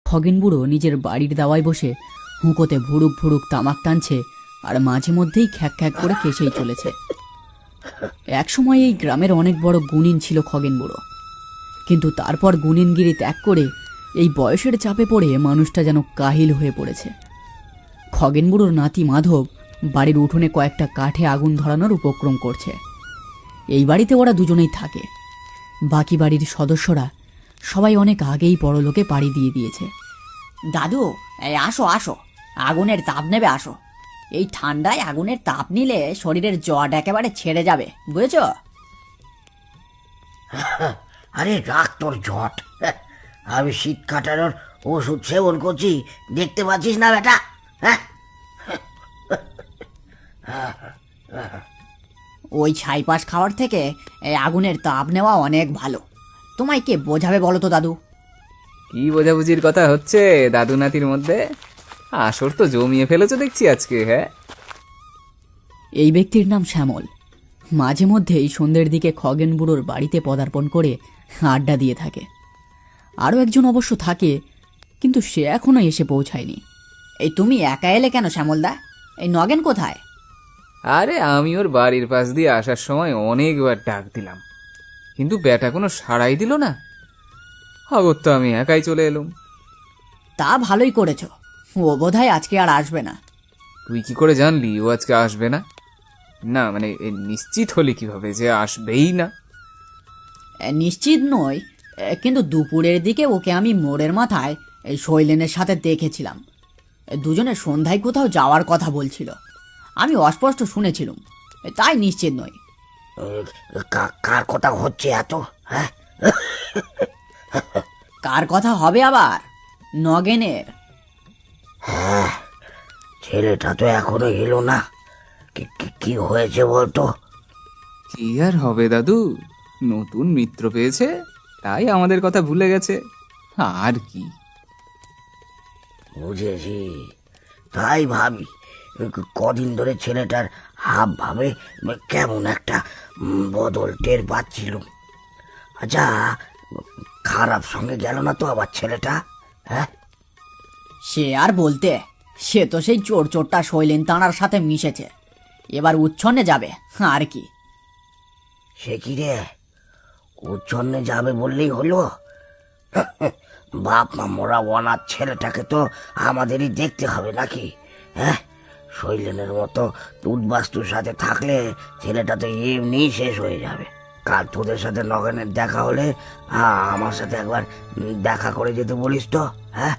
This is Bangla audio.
খগেন বুড়ো নিজের বাড়ির দাওয়ায় বসে হুঁকোতে ভুড়ুক ভুড়ুক তামাক টানছে আর মাঝে মধ্যেই খ্যাক খ্যাক করে কেসেই চলেছে। একসময় এই গ্রামের অনেক বড় গুণিন ছিল খগেন বুড়ো, কিন্তু তারপর গুণিনগিরি ত্যাগ করে এই বয়সের চাপে পড়ে মানুষটা যেন কাহিল হয়ে পড়েছে। খগেন বুড়োর নাতি মাধব বাড়ির উঠোনে কয়েকটা কাঠে আগুন ধরানোর উপক্রম করছে। এই বাড়িতে ওরা দুজনেই থাকে, বাকি বাড়ির সদস্যরা সবাই অনেক আগেই পরলোকে পাড়ি দিয়ে দিয়েছে। দাদু, এই আসো আসো, আগুনের তাপ নেবে আসো। এই ঠান্ডায় আগুনের তাপ নিলে শরীরের জট একেবারে ছেড়ে যাবে, বুঝেছো? আরে রাখ তোর জট, আমি শীত কাটানোর ওষুধ সেবন করছি, দেখতে পাচ্ছিস না বেটা? হ্যাঁ, ওই ছাইপাশ খাওয়ার থেকে এই আগুনের তাপ নেওয়া অনেক ভালো। তোমায় কে বোঝাবে বলো তো দাদু? কি বোঝাবুঝির কথা হচ্ছে দাদু নাতির মধ্যে? আসর তো জমিয়ে ফেলেছো দেখছি আজকে। হ্যাঁ, এই ব্যক্তির নাম শ্যামল। মাঝে মধ্যেই সন্ধ্যের দিকে খগেন বুড়োর বাড়িতে পদার্পণ করে আড্ডা দিয়ে থাকে। আরও একজন অবশ্য থাকে, কিন্তু সে এখনো এসে পৌঁছায়নি। এই তুমি একা এলে কেন শ্যামলদা? এই নগেন কোথায়? আরে আমি ওর বাড়ির পাশ দিয়ে আসার সময় অনেকবার ডাক দিলাম, কিন্তু ব্যাটা কোনো সাড়াই দিল না। আগর তো আমি একাই চলে এলুম। তা ভালোই করেছো, ও বোধহয় আজকে আর আসবে না। তুই কি করে জানলি ও আজকে আসবে না? না মানে নিশ্চিত হলি কিভাবে যে আসবেই না? নিশ্চিত নই, কিন্তু দুপুরের দিকে ওকে আমি মোড়ের মাথায় এই শৈলেনের সাথে দেখেছিলাম। দুজনে সন্ধ্যায় কোথাও যাওয়ার কথা বলছিল, আমি অস্পষ্ট শুনেছিলাম, তাই নিশ্চিত নই। কার কথা হচ্ছে এত? হ্যাঁ, কার কথা হবে আবার? নগেনের। হ্যাঁ, ছেলেটা তো এখনো এলো না। কি হয়েছে বলতো? কি আর হবে দাদু, নতুন মিত্র পেয়েছে তাই আমাদের কথা ভুলে গেছে, আর কি। বুঝেছি, তাই ভাবি কদিন ধরে ছেলেটার হাব ভাবে কেমন একটা বদল টের পাচ্ছিল। আচ্ছা, খারাপ সঙ্গে গেল না তো আবার ছেলেটা? হ্যাঁ, সে আর বলতে, সে তো সেই চোর চোরটা শৈলেন তাঁর সাথে মিশেছে, এবার উচ্ছন্নে যাবে আর কি। সে কি রে, উচ্ছন্নে যাবে বললেই হলো? বাপ মা মোরা অনাথ ছেলেটাকে তো আমাদেরই দেখতে হবে নাকি? হ্যাঁ, শৈলেনের মতো উদ্বাস্তুর সাথে থাকলে ছেলেটা তো এমনি শেষ হয়ে যাবে। কাল তোদের সাথে নগেনের দেখা হলে আমার সাথে একবার দেখা করে যেতে বলিস তো। হ্যাঁ,